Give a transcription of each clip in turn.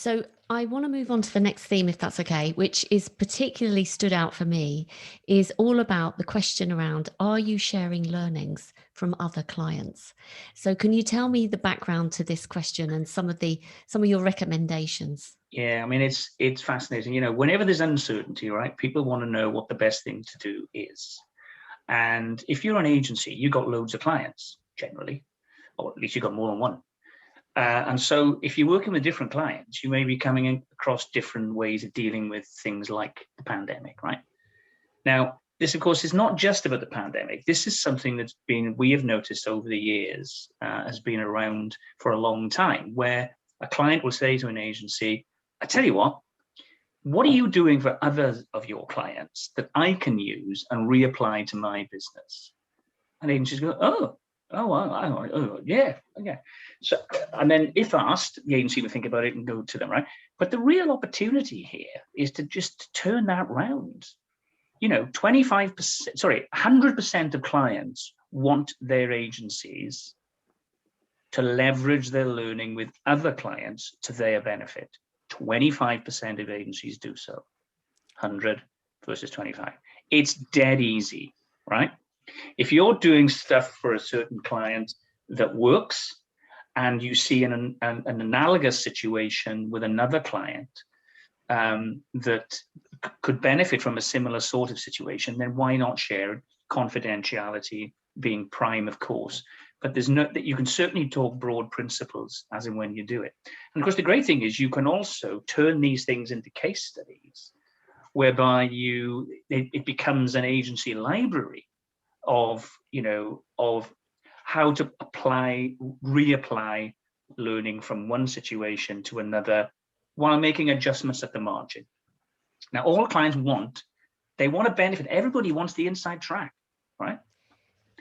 So I want to move on to the next theme, if that's okay, which is particularly stood out for me, is all about the question around, are you sharing learnings from other clients? So can you tell me the background to this question and some of your recommendations? Yeah, I mean, it's fascinating. You know, whenever there's uncertainty, right, people want to know what the best thing to do is. And if you're an agency, you've got loads of clients generally, or at least you've got more than one. And so if you're working with different clients, you may be coming across different ways of dealing with things like the pandemic, right? Now, this, of course, is not just about the pandemic. This is something we have noticed over the years, has been around for a long time, where a client will say to an agency, I tell you what are you doing for others of your clients that I can use and reapply to my business? And agencies go, yeah. So, and then if asked, the agency will think about it and go to them, right? But the real opportunity here is to just turn that round. 100% of clients want their agencies to leverage their learning with other clients to their benefit. 25% of agencies do so. 100 versus 25. It's dead easy, right? If you're doing stuff for a certain client that works and you see an analogous situation with another client that could benefit from a similar sort of situation, then why not share it? Confidentiality being prime, of course, but that you can certainly talk broad principles as and when you do it. And of course, the great thing is you can also turn these things into case studies, whereby it becomes an agency library of how to reapply learning from one situation to another while making adjustments at the margin. Now, all clients they want to benefit. Everybody wants the inside track, right?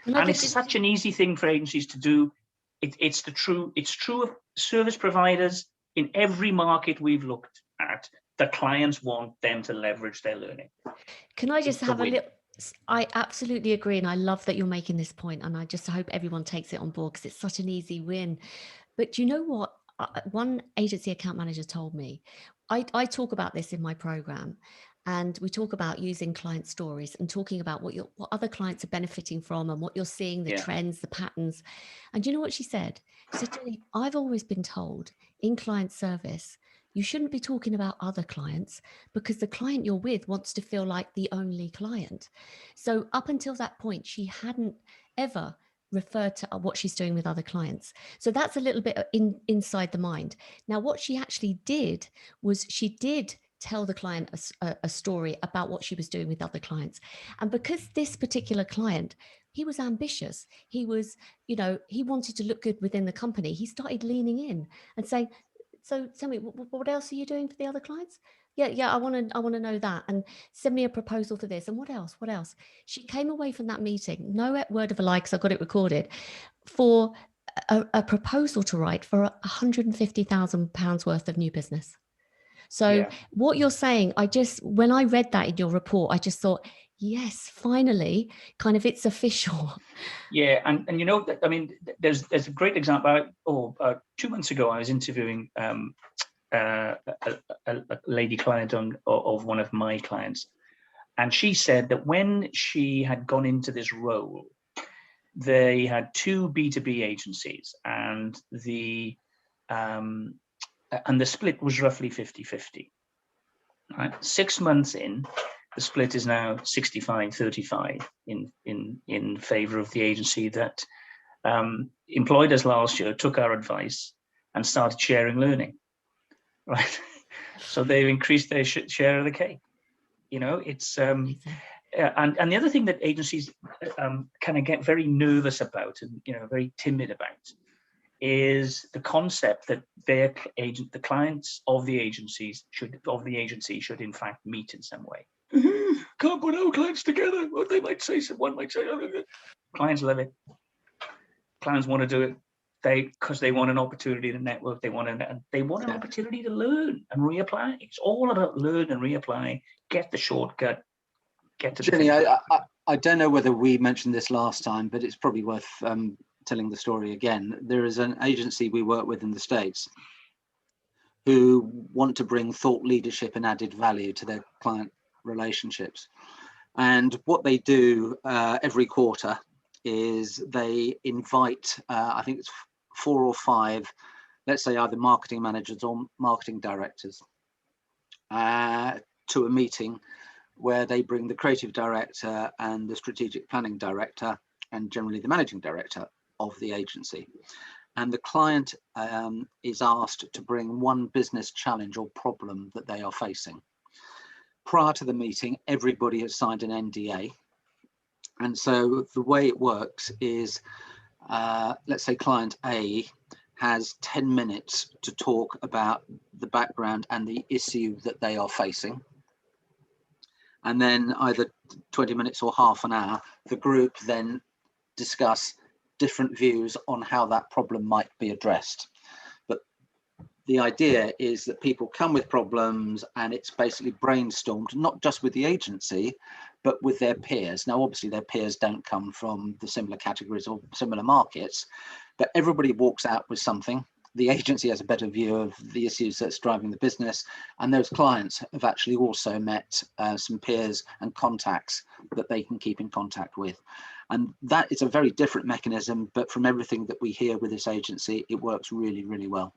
And it's such an easy thing for agencies to do. It's true of service providers in every market we've looked at. The clients want them to leverage their learning. Can I just have a little? I absolutely agree, and I love that you're making this point, and I just hope everyone takes it on board because it's such an easy win. But do you know what? One agency account manager told me, I talk about this in my program, and we talk about using client stories and talking about what other clients are benefiting from and what you're seeing, the trends, the patterns. And do you know what she said? She said, Jenny, I've always been told in client service, you shouldn't be talking about other clients because the client you're with wants to feel like the only client. So up until that point, she hadn't ever referred to what she's doing with other clients. So that's a little bit inside the mind. Now, what she actually did was she did tell the client a story about what she was doing with other clients. And because this particular client, he was ambitious, he was, he wanted to look good within the company, he started leaning in and saying, so tell me, what else are you doing for the other clients? Yeah, I want to know that, and send me a proposal for this. And what else? She came away from that meeting, no word of a lie, because I've got it recorded, for a proposal to write for £150,000 worth of new business. So what you're saying, when I read that in your report, I just thought, yes, finally, kind of it's official. Yeah, and I mean, there's a great example. 2 months ago, I was interviewing a lady client of one of my clients, and she said that when she had gone into this role, they had two B2B agencies, and the split was roughly 50-50. Right? 6 months in, the split is now 65-35 in favor of the agency that employed us last year, took our advice, and started sharing learning. Right, so they've increased their share of the cake. It's and the other thing that agencies kind of get very nervous about and very timid about is the concept that the clients of the agency should in fact meet in some way. Can't put our clients together. What they might say, one might say, clients love it. Clients want to do it. Because they want an opportunity to network, they want an opportunity to learn and reapply. It's all about learn and reapply. Get the shortcut. Get to Jenny, I don't know whether we mentioned this last time, but it's probably worth telling the story again. There is an agency we work with in the States who want to bring thought leadership and added value to their client relationships. And what they do every quarter is they invite, I think it's 4 or 5, let's say either marketing managers or marketing directors, to a meeting where they bring the creative director and the strategic planning director and generally the managing director of the agency. And the client is asked to bring one business challenge or problem that they are facing. Prior to the meeting, everybody has signed an NDA. And so the way it works is, let's say client A has 10 minutes to talk about the background and the issue that they are facing. And then either 20 minutes or half an hour, the group then discuss different views on how that problem might be addressed. But the idea is that people come with problems and it's basically brainstormed, not just with the agency, but with their peers. Now, obviously their peers don't come from the similar categories or similar markets, but everybody walks out with something. The agency has a better view of the issues that's driving the business, and those clients have actually also met some peers and contacts that they can keep in contact with. And that is a very different mechanism, but from everything that we hear with this agency, it works really, really well.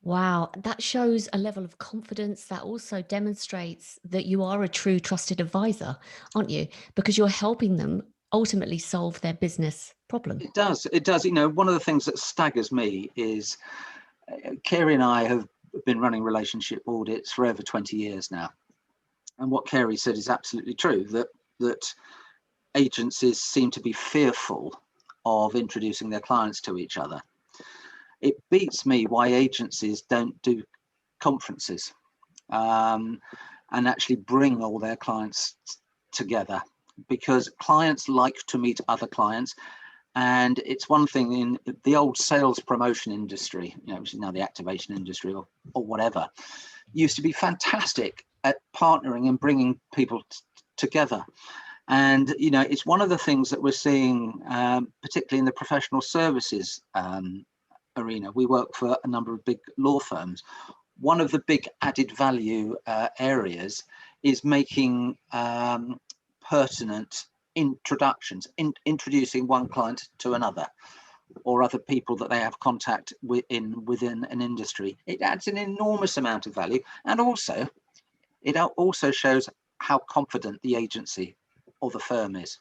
Wow, that shows a level of confidence that also demonstrates that you are a true trusted advisor, aren't you? Because you're helping them ultimately solve their business problem. It does. It does. You know, one of the things that staggers me is Carey and I have been running relationship audits for over 20 years now. And what Carey said is absolutely true, that agencies seem to be fearful of introducing their clients to each other. It beats me why agencies don't do conferences and actually bring all their clients together, because clients like to meet other clients. And it's one thing in the old sales promotion industry, you know, which is now the activation industry or whatever, used to be fantastic at partnering and bringing people together. And, you know, it's one of the things that we're seeing, particularly in the professional services arena. We work for a number of big law firms. One of the big added value areas is making pertinent introductions, introducing one client to another or other people that they have contact within an industry. It adds an enormous amount of value, and also it also shows how confident the agency or the firm is.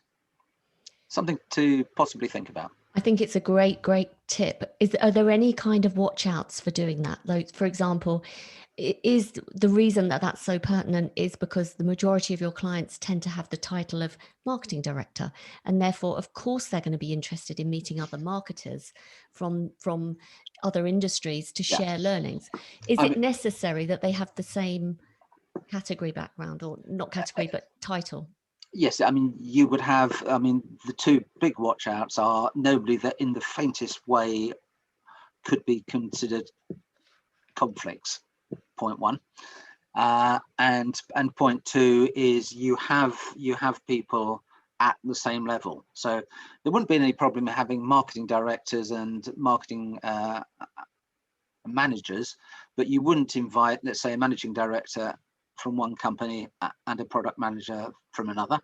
Something to possibly think about. I think it's a great tip. Are there any kind of watch outs for doing that? Like, for example, is the reason that that's so pertinent is because the majority of your clients tend to have the title of marketing director, and therefore, of course, they're going to be interested in meeting other marketers from other industries to share learnings. Is it necessary that they have the same category background, or not category, but title? Yes, I mean, you would have, I mean, the two big watch outs are nobody that in the faintest way could be considered conflicts, point one. And point two is you have people at the same level. So there wouldn't be any problem having marketing directors and marketing managers, but you wouldn't invite, let's say, a managing director from one company and a product manager from another.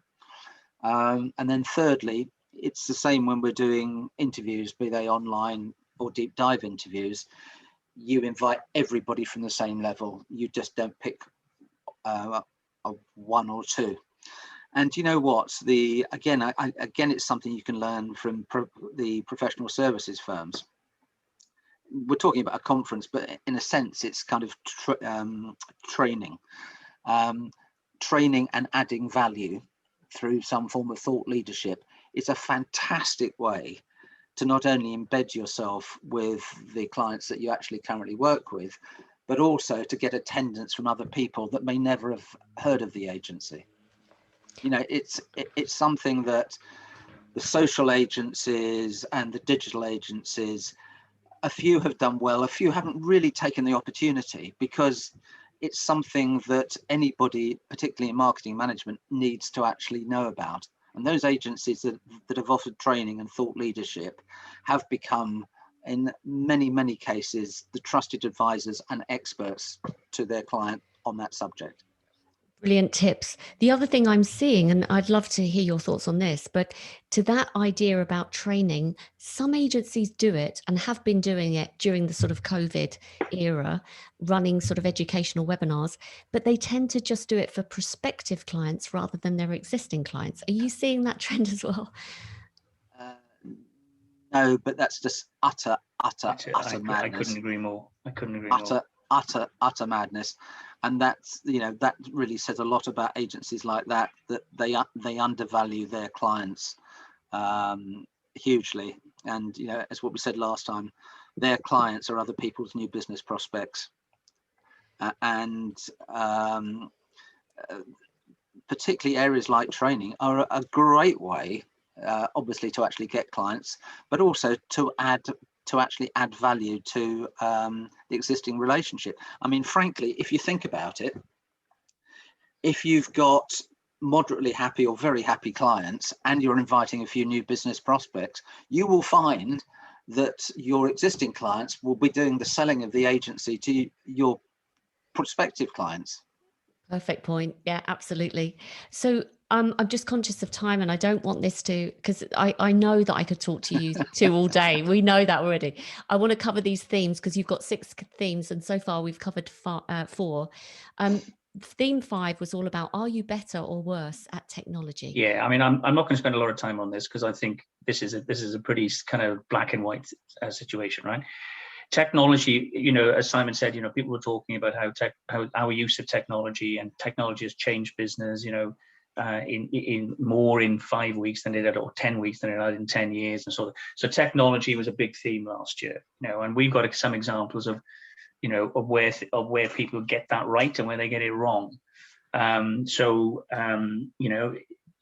And then thirdly, it's the same when we're doing interviews, be they online or deep dive interviews. You invite everybody from the same level. You just don't pick one or two. And you know what? Again, it's something you can learn from the professional services firms. We're talking about a conference, but in a sense, it's kind of training and adding value through some form of thought leadership. It's a fantastic way to not only embed yourself with the clients that you actually currently work with, but also to get attendance from other people that may never have heard of the agency. You know, it's something that the social agencies and the digital agencies, a few have done well, a few haven't really taken the opportunity, because it's something that anybody, particularly in marketing management, needs to actually know about. And those agencies that have offered training and thought leadership have become in many, many cases, the trusted advisors and experts to their client on that subject. Brilliant tips. The other thing I'm seeing, and I'd love to hear your thoughts on this, but to that idea about training, some agencies do it and have been doing it during the sort of COVID era, running sort of educational webinars, but they tend to just do it for prospective clients rather than their existing clients. Are you seeing that trend as well? No, but that's just utter madness. I couldn't agree more. Utter madness. And that's, that really says a lot about agencies like that they undervalue their clients hugely. And as what we said last time, their clients are other people's new business prospects, and particularly areas like training are a great way, obviously, to actually get clients, but also to actually add value to the existing relationship. I mean, frankly, if you think about it, if you've got moderately happy or very happy clients and you're inviting a few new business prospects, you will find that your existing clients will be doing the selling of the agency to your prospective clients. Perfect point. Yeah, absolutely. So I'm just conscious of time, and I don't want this to, because I know that I could talk to you two all day. We know that already. I want to cover these themes because you've got 6 themes, and so far we've covered 4. Theme 5 was all about, are you better or worse at technology? Yeah, I mean, I'm not going to spend a lot of time on this because I think this is a pretty kind of black and white situation, right? Technology, as Simon said, people were talking about how our use of technology and technology has changed business, in more in 5 weeks than it had, or 10 weeks than it had in 10 years, and so technology was a big theme last year, and we've got some examples of where people get that right and where they get it wrong. A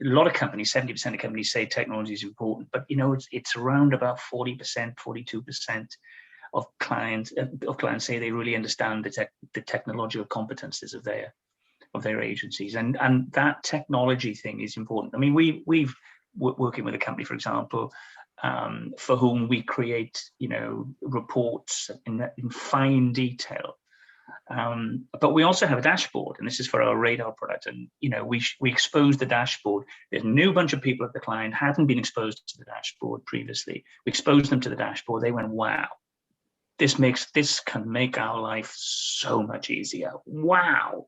lot of companies, 70% of companies say technology is important, but it's around about 40%, 42% of clients say they really understand the technological competences of their agencies, and that technology thing is important. I mean, we've working with a company, for example, for whom we create reports in fine detail, but we also have a dashboard, and this is for our Radar product, and we expose the dashboard. There's a new bunch of people at the client hadn't been exposed to the dashboard previously. We exposed them to the dashboard. They went, wow, this can make our life so much easier. Wow.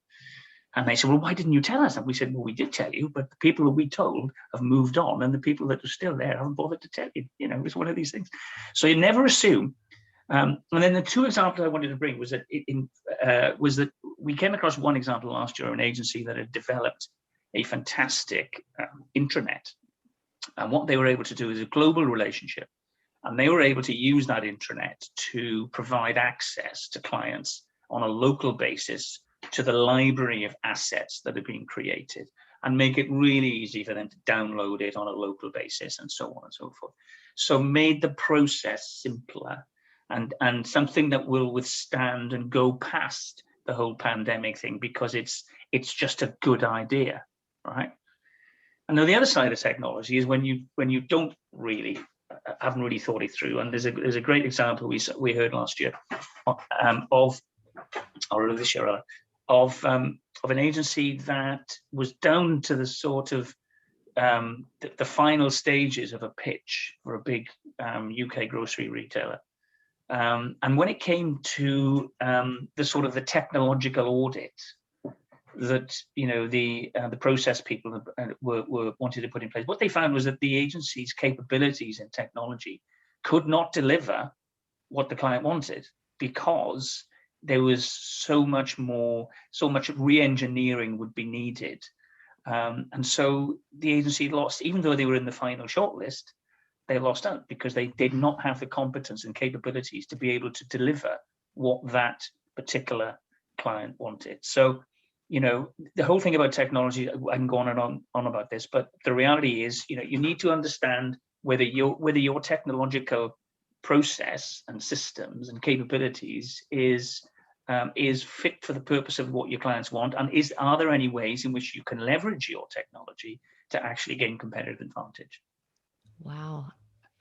And they said, well, why didn't you tell us? And we said, well, we did tell you, but the people that we told have moved on, and the people that are still there haven't bothered to tell you. It's one of these things. So you never assume. And then the 2 examples I wanted to bring was that we came across one example last year of an agency that had developed a fantastic intranet. And what they were able to do is a global relationship. And they were able to use that intranet to provide access to clients on a local basis to the library of assets that are being created, and make it really easy for them to download it on a local basis, and so on and so forth. So made the process simpler, and something that will withstand and go past the whole pandemic thing, because it's just a good idea, right? And then the other side of technology is when you don't really haven't really thought it through. And there's a great example we heard last year of an agency that was down to the sort of the final stages of a pitch for a big UK grocery retailer. And when it came to the sort of the technological audit that the process people were wanted to put in place, what they found was that the agency's capabilities in technology could not deliver what the client wanted, because there was so much re-engineering would be needed, and so the agency lost, even though they were in the final shortlist. They lost out because they did not have the competence and capabilities to be able to deliver what that particular client wanted. So, the whole thing about technology, I can go on and on about this, but the reality is, you need to understand whether your technological process and systems and capabilities is fit for the purpose of what your clients want, and are there any ways in which you can leverage your technology to actually gain competitive advantage? Wow.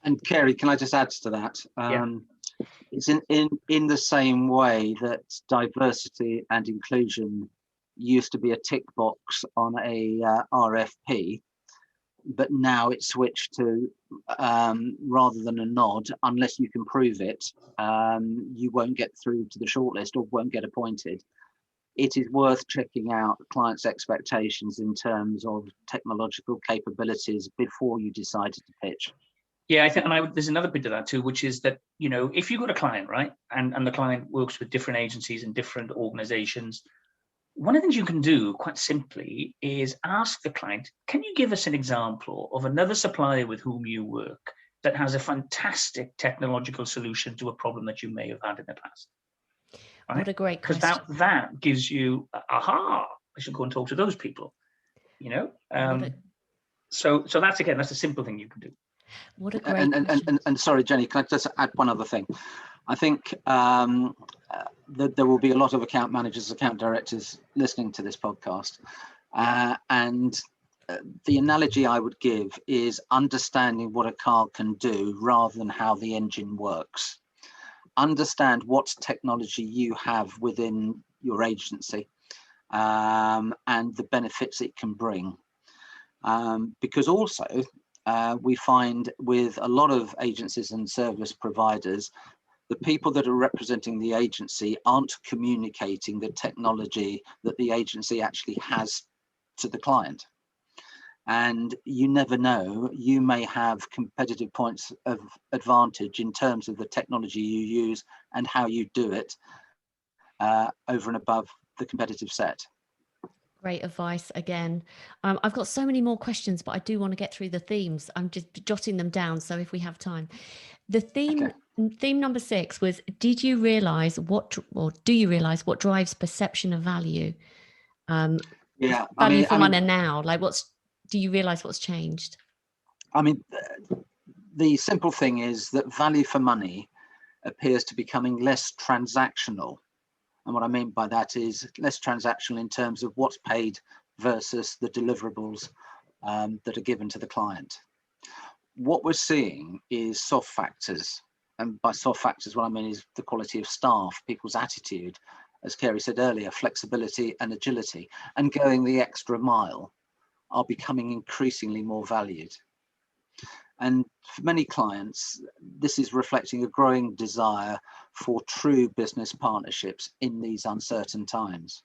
And Carey, can I just add to that? Yeah. It's in the same way that diversity and inclusion used to be a tick box on a RFP, but now it's switched to rather than a nod, unless you can prove it, you won't get through to the shortlist or won't get appointed. It is worth checking out clients' expectations in terms of technological capabilities before you decide to pitch. Yeah, I think, and there's another bit of that too, which is that, you know, if you've got a client, right, and the client works with different agencies and different organizations, one of the things you can do quite simply is ask the client, can you give us an example of another supplier with whom you work that has a fantastic technological solution to a problem that you may have had in the past? Right? What a great question. Because that gives you, aha, I should go and talk to those people, you know? So that's, again, that's a simple thing you can do. What a great and sorry, Jenny, can I just add one other thing? I think that there will be a lot of account managers, account directors listening to this podcast. And the analogy I would give is understanding what a car can do rather than how the engine works. Understand what technology you have within your agency and the benefits it can bring. Because also, we find with a lot of agencies and service providers, the people that are representing the agency aren't communicating the technology that the agency actually has to the client. And you never know, you may have competitive points of advantage in terms of the technology you use and how you do it over and above the competitive set. Great advice again. I've got so many more questions, but I do want to get through the themes. I'm just jotting them down, so if we have time. The theme number 6 was, do you realize what drives perception of value? Value for money now. Like, do you realize what's changed? I mean, the simple thing is that value for money appears to be becoming less transactional. And what I mean by that is less transactional in terms of what's paid versus the deliverables that are given to the client. What we're seeing is soft factors. And by soft factors, what I mean is the quality of staff, people's attitude, as Carey said earlier, flexibility and agility, and going the extra mile are becoming increasingly more valued. And for many clients, this is reflecting a growing desire for true business partnerships in these uncertain times.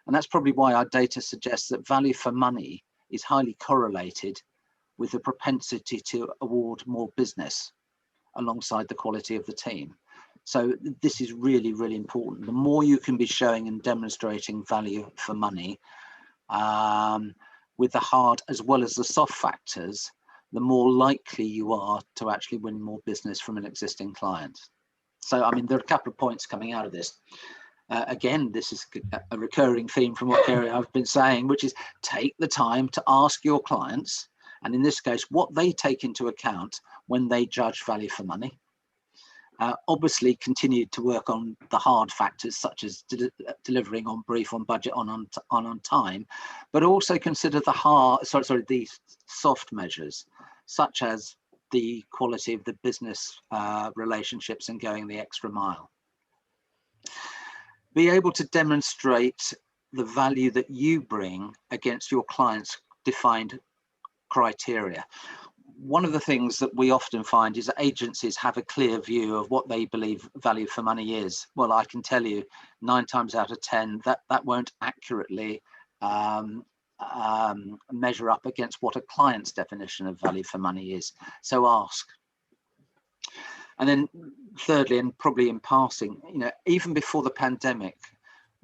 And that's probably why our data suggests that value for money is highly correlated with the propensity to award more business alongside the quality of the team. So this is really, really important. The more you can be showing and demonstrating value for money with the hard as well as the soft factors, the more likely you are to actually win more business from an existing client. So, I mean, there are a couple of points coming out of this. Again, this is a recurring theme from what Carey I've been saying, which is take the time to ask your clients, and in this case, what they take into account when they judge value for money. Obviously, continue to work on the hard factors, such as delivering on brief, on budget, on time, but also consider the soft measures, such as the quality of the business relationships and going the extra mile. Be able to demonstrate the value that you bring against your clients' defined criteria. One of the things that we often find is that agencies have a clear view of what they believe value for money is. Well, I can tell you 9 times out of 10 that won't accurately measure up against what a client's definition of value for money is. So ask. And then thirdly, and probably in passing, you know, even before the pandemic,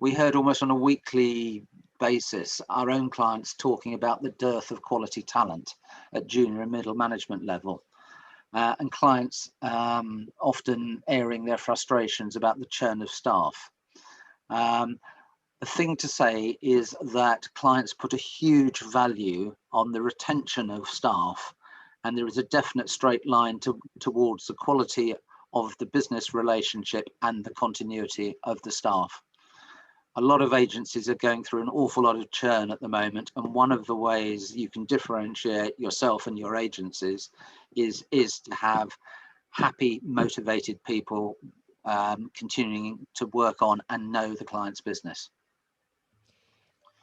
we heard almost on a weekly basis our own clients talking about the dearth of quality talent at junior and middle management level, and clients often airing their frustrations about the churn of staff. The thing to say is that clients put a huge value on the retention of staff, and there is a definite straight line towards the quality of the business relationship and the continuity of the staff. A lot of agencies are going through an awful lot of churn at the moment, and one of the ways you can differentiate yourself and your agencies is to have happy, motivated people continuing to work on and know the client's business.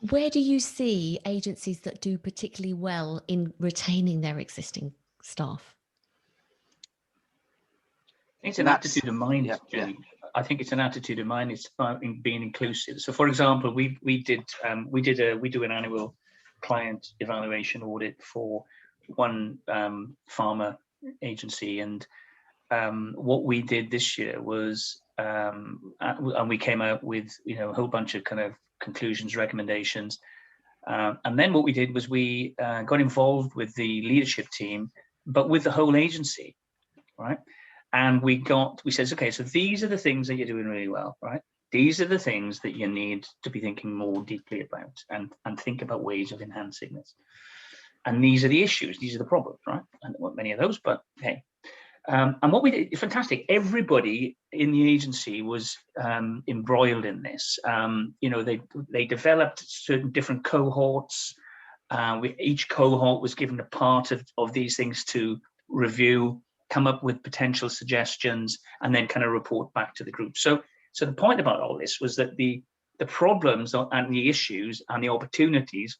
Where do you see agencies that do particularly well in retaining their existing staff? It's an attitude of mind, Jenny. Yeah. I think it's an attitude of mind. It's about being inclusive. So, for example, we do an annual client evaluation audit for one pharma agency, and what we did this year was, and we came out with a whole bunch of kind of conclusions, recommendations, and then what we did was we got involved with the leadership team, but with the whole agency, right? And we said, okay, so these are the things that you're doing really well, right? These are the things that you need to be thinking more deeply about and think about ways of enhancing this. And these are the issues, these are the problems, right? And there weren't many of those, but hey. And what we did, fantastic. Everybody in the agency was embroiled in this. They developed certain different cohorts. Each cohort was given a part of these things to review, come up with potential suggestions, and then kind of report back to the group. So the point about all this was that the problems and the issues and the opportunities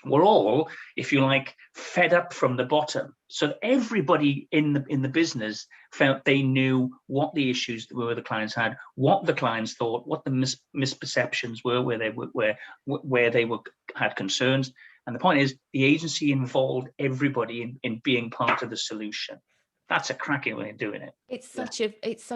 were all, if you like, fed up from the bottom. So everybody in the business felt they knew what the issues were the clients had, what the clients thought, what the misperceptions were, where they had concerns. And the point is, the agency involved everybody in being part of the solution. That's a cracking way of doing it. It's such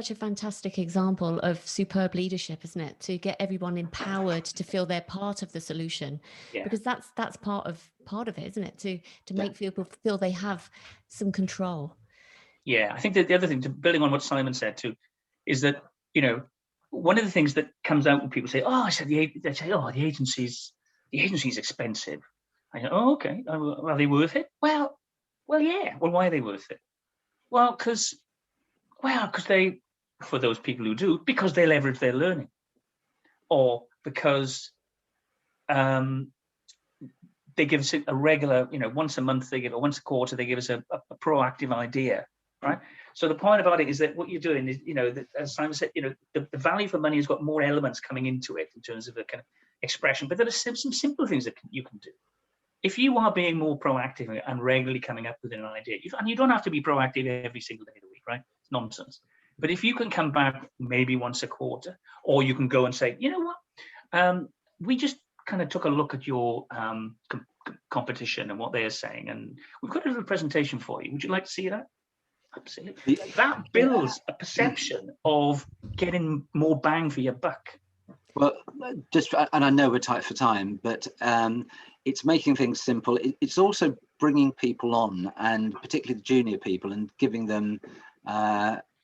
a fantastic example of superb leadership, isn't it? To get everyone empowered to feel they're part of the solution, because that's part of it, isn't it? To make people feel they have some control. Yeah, I think that the other thing, building on what Simon said too, is that one of the things that comes out when people say, the agency's expensive. I go, oh, okay, are they worth it? Well, yeah. Well, why are they worth it? Well, because they, for those people who do, because they leverage their learning, or because they give us a regular, once a month or once a quarter, they give us a proactive idea, right? So the point about it is that what you're doing is, as Simon said, the value for money has got more elements coming into it in terms of a kind of expression, but there are some simple things that you can do. If you are being more proactive and regularly coming up with an idea, and you don't have to be proactive every single day of the week, right? It's nonsense. But if you can come back maybe once a quarter, or you can go and say, you know what, we just kind of took a look at your competition and what they're saying, and we've got a little presentation for you. Would you like to see that? Absolutely. That builds a perception of getting more bang for your buck. Well, and I know we're tight for time, but it's making things simple. It's also bringing people on, and particularly the junior people, and giving them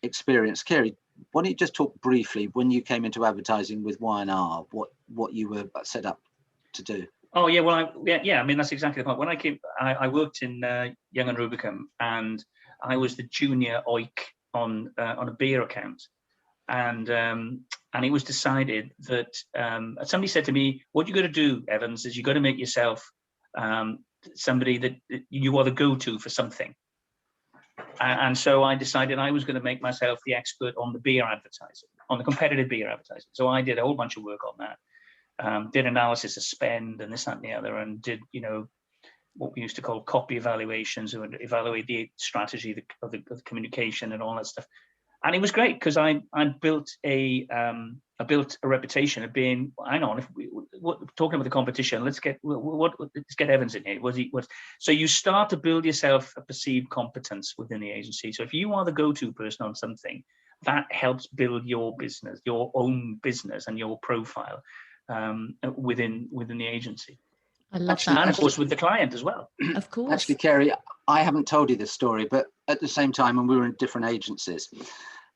experience. Carey, why don't you just talk briefly when you came into advertising with Y&R, what you were set up to do? Oh yeah, well, I mean that's exactly the point. When I came, I worked in Young and Rubicam, and I was the junior OIC on a beer account. And it was decided that somebody said to me, what you got to do, Evans, is you got to make yourself somebody that you are the go-to for something. And so I decided I was going to make myself the expert on the beer advertising, on the competitive beer advertising. So I did a whole bunch of work on that, did analysis of spend and this, that, and the other, and did, what we used to call copy evaluations, or evaluate the strategy of the communication and all that stuff. And it was great because I built a reputation of being, hang on, talking about the competition, let's get Evans in here. So you start to build yourself a perceived competence within the agency. So if you are the go-to person on something, that helps build your business, your own business, and your profile within the agency. I love that. And of course with the client as well. Of course. Actually, Carey, I haven't told you this story, but at the same time, when we were in different agencies,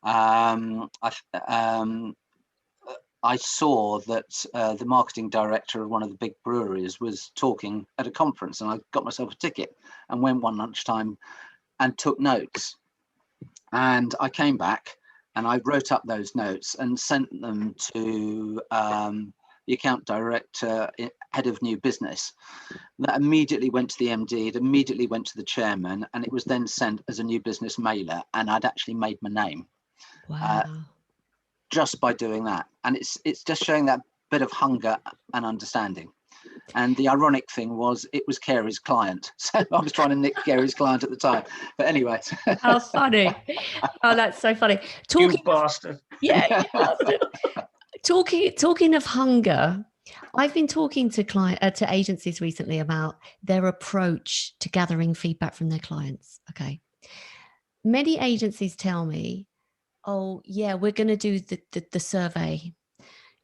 I saw that the marketing director of one of the big breweries was talking at a conference, and I got myself a ticket and went one lunchtime and took notes. And I came back and I wrote up those notes and sent them to the account director, head of new business. That immediately went to the MD, it immediately went to the chairman, and it was then sent as a new business mailer, and I'd actually made my name. Wow. just by doing that. And it's just showing that bit of hunger and understanding. And the ironic thing was, it was Carey's client. So I was trying to nick Carey's client at the time. But anyway. How funny. Oh, that's so funny. You bastard. Yeah, you bastard. Talking of hunger, I've been talking to agencies recently about their approach to gathering feedback from their clients. Okay. Many agencies tell me, oh, yeah, we're going to do the survey,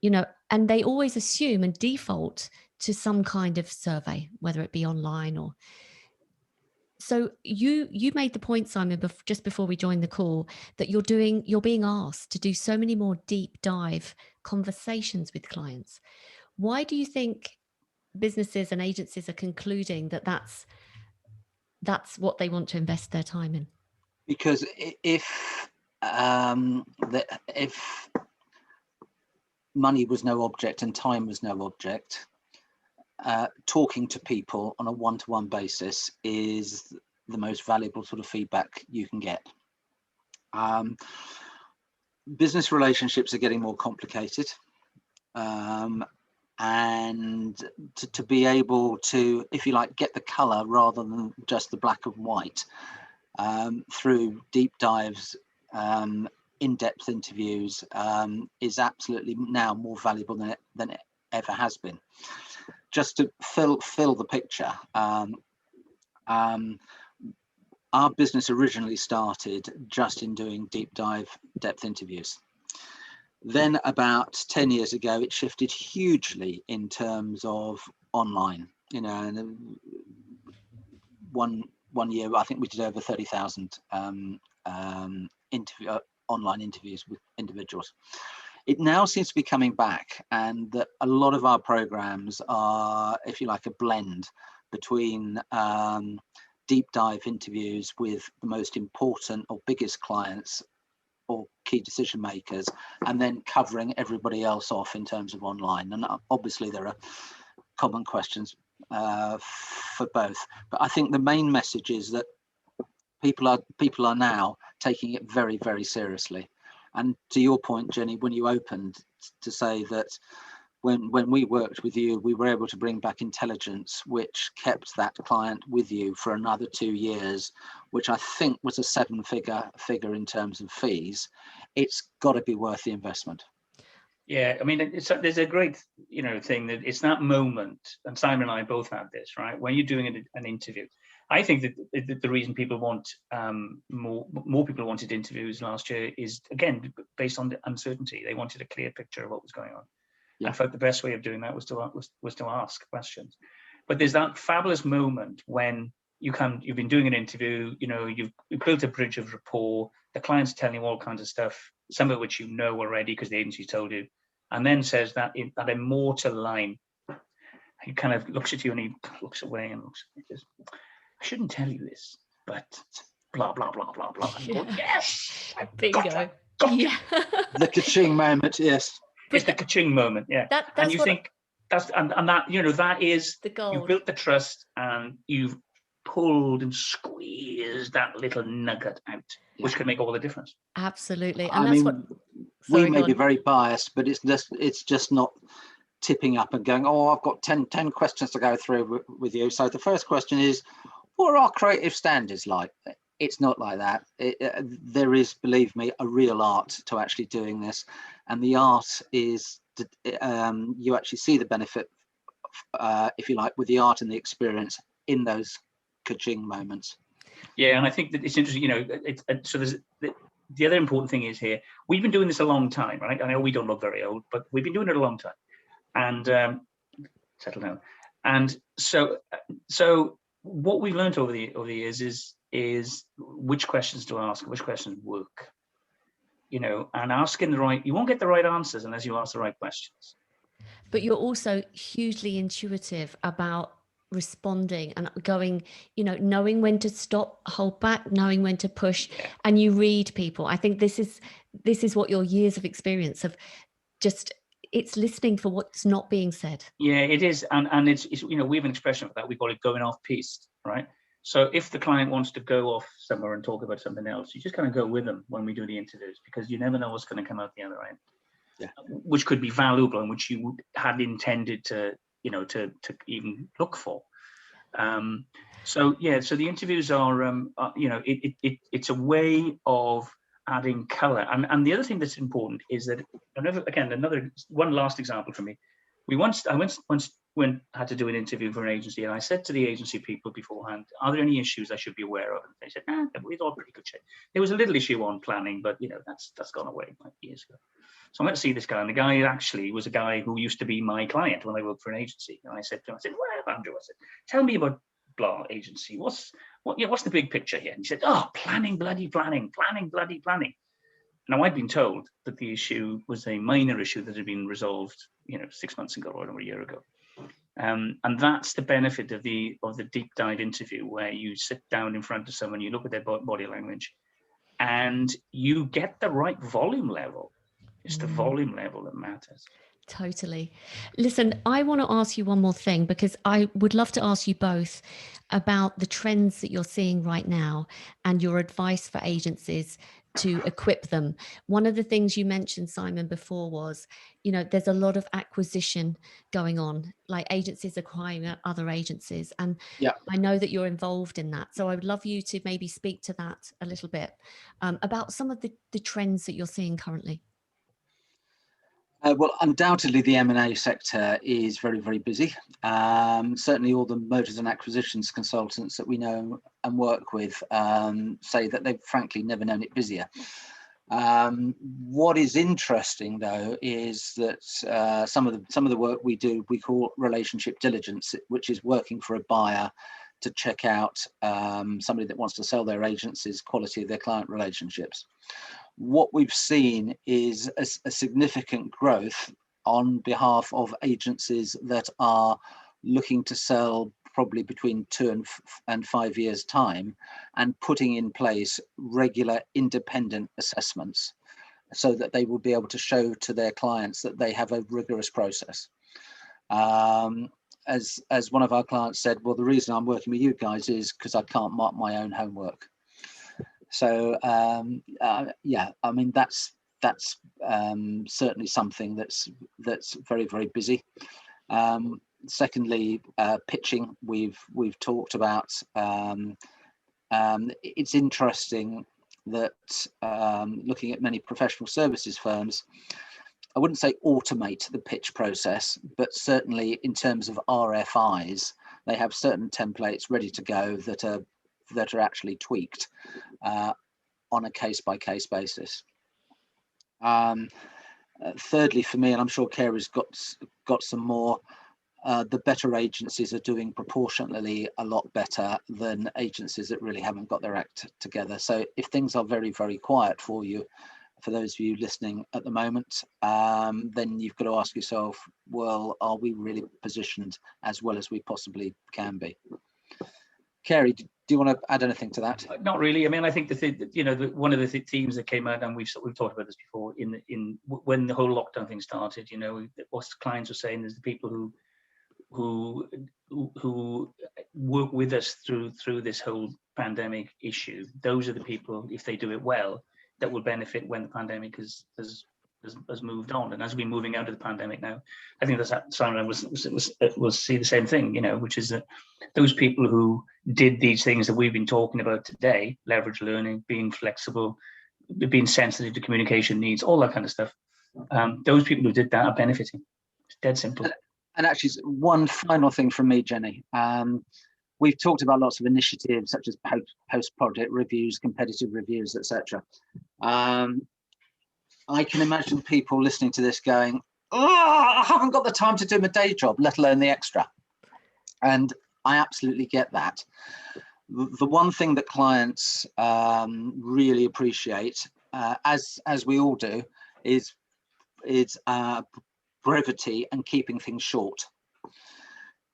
and they always assume and default to some kind of survey, whether it be online or. So you made the point, Simon, just before we joined the call, that you're being asked to do so many more deep dive conversations with clients. Why do you think businesses and agencies are concluding that that's what they want to invest their time in? Because if money was no object and time was no object, talking to people on a one-to-one basis is the most valuable sort of feedback you can get. Business relationships are getting more complicated, and to be able to, if you like, get the color rather than just the black and white, through deep dives, in-depth interviews, is absolutely now more valuable than it ever has been. Just to fill the picture, our business originally started just in doing deep dive depth interviews. Then about 10 years ago, it shifted hugely in terms of online. And one year, I think we did over 30,000 online interviews with individuals. It now seems to be coming back, and that a lot of our programs are, if you like, a blend between deep dive interviews with the most important or biggest clients or key decision makers, and then covering everybody else off in terms of online. And obviously there are common questions for both, but I think the main message is that people are now taking it very, very seriously. And to your point, Jenny, when you opened to say that when we worked with you, we were able to bring back intelligence, which kept that client with you for another 2 years, which I think was a 7-figure in terms of fees. It's got to be worth the investment. Yeah, I mean, there's a great, thing that it's that moment, and Simon and I both had this, right? When you're doing an interview, I think that the reason people want more people wanted interviews last year is, again, based on the uncertainty. They wanted a clear picture of what was going on. Yeah. I felt the best way of doing that was to ask questions. But there's that fabulous moment when you've been doing an interview, you've built a bridge of rapport. The client's telling you all kinds of stuff, some of which you know already because the agency told you, and then says that immortal line. He kind of looks at you and he looks away and looks. He says, "I shouldn't tell you this, but blah blah blah blah blah." And you go, "Yes, bingo, got yeah." The ka-ching moment, yes. It's the ka-ching moment, yeah. And you think that that is the goal. You built the trust and you've pulled and squeezed that little nugget out, which can make all the difference. Absolutely. And we may be very biased, but it's just not tipping up and going, oh, I've got 10 questions to go through with you. So the first question is, what are our creative standards like? It's not like that. There is, believe me, a real art to actually doing this. And the art is, you actually see the benefit, if you like, with the art and the experience in those ka-ching moments. Yeah, and I think that it's interesting, so there's the other important thing is here, we've been doing this a long time, right? I know we don't look very old, but we've been doing it a long time. And settle down. And so what we've learned over the years is which questions to ask, which questions work, and asking you won't get the right answers unless you ask the right questions. But you're also hugely intuitive about responding and going, knowing when to stop, hold back, knowing when to push, and you read people. I think this is what your years of experience of just, it's listening for what's not being said. Yeah, it is. And it's we have an expression for that. We call it going off piste, right? So if the client wants to go off somewhere and talk about something else, you just kind of go with them when we do the interviews, because you never know what's going to come out the other end. which could be valuable and which you had intended to, to even look for. So the interviews are, it's a way of adding color. And the other thing that's important is that, one last example for me. I had to do an interview for an agency, and I said to the agency people beforehand, are there any issues I should be aware of? And they said, it's all pretty good shape. There was a little issue on planning, but that's gone away like years ago. So I went to see this guy, and the guy actually was a guy who used to be my client when I worked for an agency. And I said to him, well, Andrew, tell me about blah agency. What's the big picture here? And he said, planning, bloody planning. Now, I'd been told that the issue was a minor issue that had been resolved, 6 months ago or a year ago. And that's the benefit of the deep dive interview, where you sit down in front of someone, you look at their body language, and you get the right volume level. It's the volume level that matters. Totally. Listen, I want to ask you one more thing, because I would love to ask you both about the trends that you're seeing right now and your advice for agencies to equip them. One of the things you mentioned, Simon, before was, there's a lot of acquisition going on, like agencies acquiring other agencies. And I know that you're involved in that. So I would love you to maybe speak to that a little bit, about some of the trends that you're seeing currently. Well, undoubtedly, the M&A sector is very, very busy. Certainly all the mergers and acquisitions consultants that we know and work with say that they've frankly never known it busier. What is interesting, though, is that some of the work we do, we call relationship diligence, which is working for a buyer to check out somebody that wants to sell their agency's quality of their client relationships. What we've seen is a significant growth on behalf of agencies that are looking to sell probably between 2 and 5 years' time, and putting in place regular independent assessments so that they will be able to show to their clients that they have a rigorous process. As one of our clients said, well, the reason I'm working with you guys is because I can't mark my own homework. So that's certainly something that's very, very busy. Secondly, pitching, we've talked about. It's interesting that looking at many professional services firms, I wouldn't say automate the pitch process, but certainly in terms of RFIs, they have certain templates ready to go that are actually tweaked on a case-by-case basis. Thirdly, for me, and I'm sure Carey's got some more, the better agencies are doing proportionately a lot better than agencies that really haven't got their act together. So if things are very, very quiet for you, for those of you listening at the moment, then you've got to ask yourself, well, are we really positioned as well as we possibly can be? Carey, do you want to add anything to that? Not really. I mean, I think one of the themes that came out, and we've talked about this before, when the whole lockdown thing started, what clients were saying is the people who work with us through this whole pandemic issue, those are the people, if they do it well, that will benefit when the pandemic has moved on. And as we're moving out of the pandemic now, I think that Simon will see the same thing, which is that those people who did these things that we've been talking about today, leverage learning, being flexible, being sensitive to communication needs, all that kind of stuff, those people who did that are benefiting. It's dead simple. And actually, one final thing from me, Jenny. We've talked about lots of initiatives such as post-project reviews, competitive reviews, etc. I can imagine people listening to this going, I haven't got the time to do my day job, let alone the extra. And I absolutely get that. The one thing that clients really appreciate, as we all do, is brevity and keeping things short.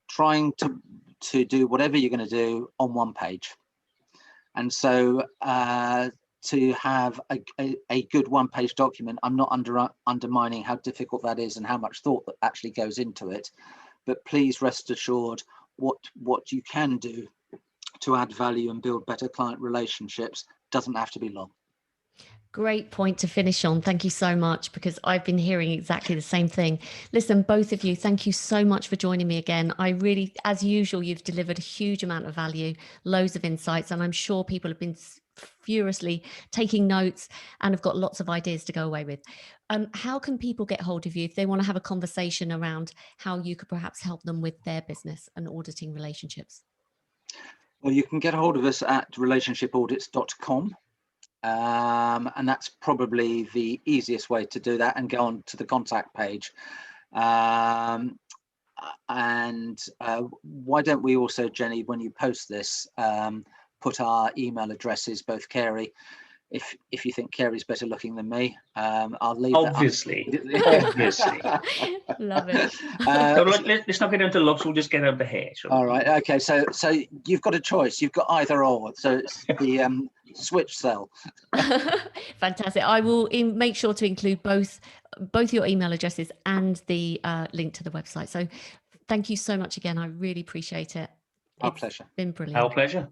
Trying to do whatever you're going to do on one page. And so to have a good one-page document, I'm not undermining how difficult that is and how much thought that actually goes into it, but please rest assured what you can do to add value and build better client relationships doesn't have to be long. Great point to finish on. Thank you so much, because I've been hearing exactly the same thing. Listen, both of you, thank you so much for joining me again. I really, as usual, you've delivered a huge amount of value, loads of insights, and I'm sure people have been furiously taking notes and have got lots of ideas to go away with. How can people get hold of you if they want to have a conversation around how you could perhaps help them with their business and auditing relationships? Well, you can get hold of us at relationshipaudits.com. And that's probably the easiest way to do that, and go on to the contact page. And why don't we also, Jenny, when you post this, put our email addresses, both Carey, if you think Carey's better looking than me, I'll leave obviously. Obviously. Love it. So let's not get into looks, we'll just get out the hair. All right, okay, so you've got a choice, you've got either or, so it's the switch cell. Fantastic. I will make sure to include both your email addresses and the link to the website. So thank you so much again. I really appreciate it. Our pleasure. Been brilliant. Our pleasure.